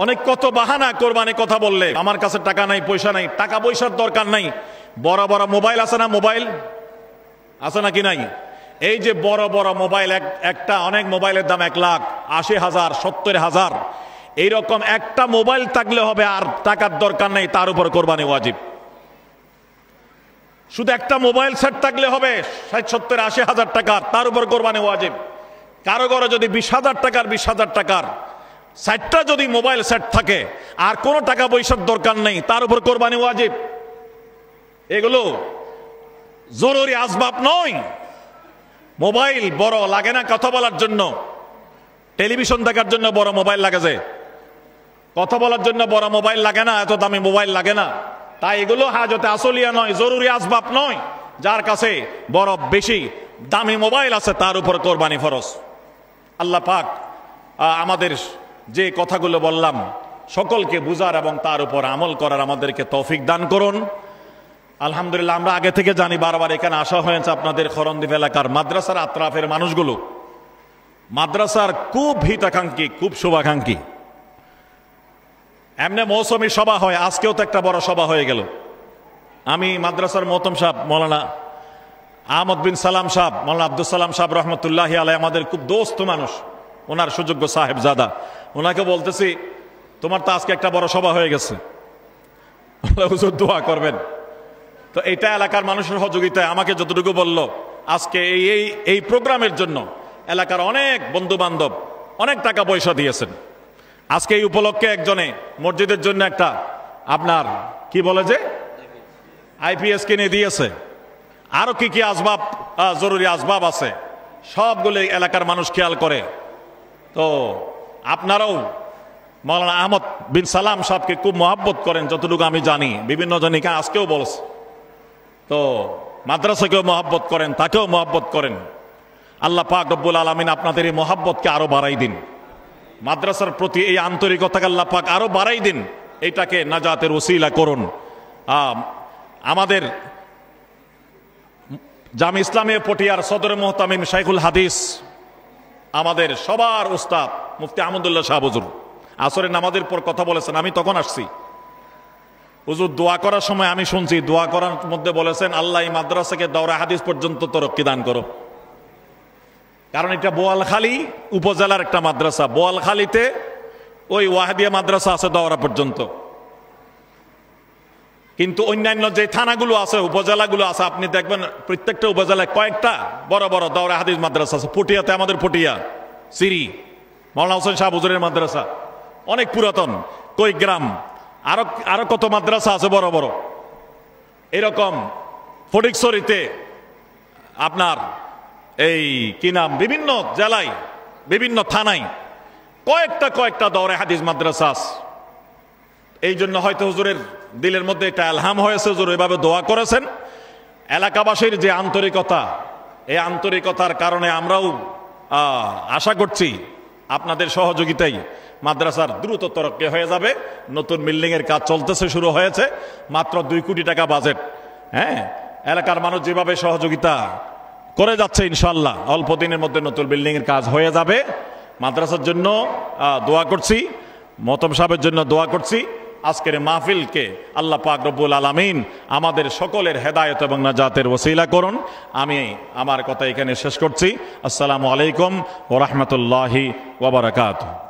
অনেক কত বাহানা কোরবানি কথা বললে, আমার কাছে টাকা নাই, পয়সা নাই। টাকা পয়সার দরকার নাই, বড় বড় মোবাইল আছে না, মোবাইল আছে নাকি নাই? এই যে বড় বড় মোবাইল, একটা অনেক মোবাইলের দাম 1,80,000 70,000, এইরকম একটা মোবাইল থাকলে হবে, আর টাকার দরকার নেই, তার উপর কোরবানি ওয়াজিব। শুধু একটা মোবাইল সেট থাকলে হবে 60, 70, 80,000 টাকার, তার উপর কোরবানি ওয়াজিব। কারো ঘরে যদি 20,000 টাকার 20,000 টাকার 60টা যদি মোবাইল সেট থাকে, আর কোনো টাকা পয়সার দরকার নেই, তার উপর কোরবানি ওয়াজিব। এগুলো জরুরি আসবাব নয়। মোবাইল বড় লাগে না কথা বলার জন্য, টেলিভিশন দেখার জন্য বড় মোবাইল লাগে, যে কথা বলার জন্য বড় মোবাইল লাগে না, এত দামি মোবাইল লাগে না। তাই এগুলো হাজতে আসলিয়া নয়, জরুরি আসবাব নয়। যার কাছে বড় বেশি দামি মোবাইল আছে, তার উপর কোরবানি ফরজ। আল্লাহ পাক আমাদের যে কথাগুলো বললাম সকলকে বুঝার এবং তার উপর আমল করার আমাদেরকে তৌফিক দান করুন। আলহামদুলিল্লাহ, আমরা আগে থেকে জানি, বারবার এখানে আসা হয়েছে, আপনাদের খরণদ্বীপ এলাকার মাদ্রাসার আত্রাফের মানুষগুলো মাদ্রাসার খুব হিতাকাঙ্ক্ষী, খুব শুভাকাঙ্ক্ষী। এমনি মৌসুমী সভা হয়, আজকেও তো একটা বড় সভা হয়ে গেল। আমি মাদ্রাসার মোহতম সাহেব মৌলানা আহমদ বিন সালাম সাহেব, মৌলানা আব্দুল সালাম সাহেব রহমতুল্লাহি আলাই, আমাদের খুব দোস্ত মানুষ, ওনার সুযোগ্য সাহেবজাদা, ওনাকে বলতেছি, তোমার তো আজকে একটা বড় সভা হয়ে গেছে, হুজুর দোয়া করবেন। তো এইটা এলাকার মানুষের সহযোগিতায় আমাকে যতটুকু বলল, আজকে এই প্রোগ্রামের জন্য এলাকার অনেক বন্ধু বান্ধব অনেক টাকা পয়সা দিয়েছেন। আজকে এই উপলক্ষে একজনে মসজিদের জন্য একটা আপনার কি বলে যে আইপিএস কিনে দিয়েছে। আরো কি কি আসবাব, জরুরি আসবাব আছে, সবগুলো এলাকার মানুষ খেয়াল করে। তো আপনারাও মৌলানা আহমদ বিন সালাম সাহেবকে খুব মহব্বত করেন, যতটুকু আমি জানি, বিভিন্ন জনিকা আজকেও বলছে। তো মাদ্রাসাকেও মহব্বত করেন, তাকেও মহব্বত করেন। আল্লাহ পাক রব্বুল আলামিন আপনাদের এই মহব্বতকে আরো বাড়াই দিন, মাদ্রাসার প্রতি এই আন্তরিকতাকে আল্লাহ পাক আরো বাড়াই দিন, এইটাকে নাজাতের ওসিলা করুন। আমাদের জামি ইসলামিয়া পটিয়ার সদর মুহতামিম শাইখুল হাদিস, আমাদের সবার উস্তাদ মুফতি আহমদুল্লাহ শাহ হুজুর আসরের নামাজের পর কথা বলেছেন। আমি তখন আসছি, হুজুর দোয়া করার সময় আমি শুনছি, দোয়া করার মধ্যে বলেছেন, আল্লাহ এই মাদ্রাসাকে দাওরা হাদিস পর্যন্ত তরক্কি দান করো। কারণ এটা বোয়ালখালী উপজেলার একটা মাদ্রাসা, বোয়ালখালীতে ওই ওয়াহাদিয়া মাদ্রাসা আছে দাওরা পর্যন্ত, কিন্তু অন্যান্য যে থানাগুলো আছে, উপজেলাগুলো আছে, আপনি দেখবেন প্রত্যেকটা উপজেলায় কয়েকটা বড় বড় দাওরা হাদিস মাদ্রাসা আছে। পটিয়াতে আমাদের পটিয়া সিরি মৌলানা হোসেন শাহ হুজুরের মাদ্রাসা অনেক পুরাতন, কৈগ্রাম, আরো কত মাদ্রাসা আছে বড় বড়। এরকম ফটিকছড়িতে আপনার এই কি নাম, বিভিন্ন জেলায় বিভিন্ন থানায় কয়েকটা দাওরা হাদিস মাদ্রাসা আছে। এই জন্য হয়তো হুজুরের দিলের মধ্যে একটা এলহাম হয়েছে, হুজুর এভাবে দোয়া করেছেন। এলাকাবাসীর যে আন্তরিকতা, এই আন্তরিকতার কারণে আমরাও আশা করছি আপনাদের সহযোগিতায় মাদ্রাসার দ্রুত তরক্কি হয়ে যাবে। নতুন বিল্ডিং এর কাজ চলতেছে, শুরু হয়েছে, মাত্র 2 কোটি টাকা বাজেট। হ্যাঁ, এলাকার মানুষ যেভাবে সহযোগিতা করে যাচ্ছে, ইনশাল্লাহ অল্প দিনের মধ্যে নতুন বিল্ডিং এর কাজ হয়ে যাবে। মাদ্রাসার জন্য দোয়া করছি, মহতম সাহেবের জন্য দোয়া করছি। আজকের মাহফিলকে আল্লাহ পাক রব্বুল আলামিন আমাদের সকলের হেদায়েত এবং নাজাতের ওসিলা করুন। আমি আমার কথা এখানে শেষ করছি। আসসালামু আলাইকুম ওয়া রাহমাতুল্লাহি ওয়া বারাকাতুহু।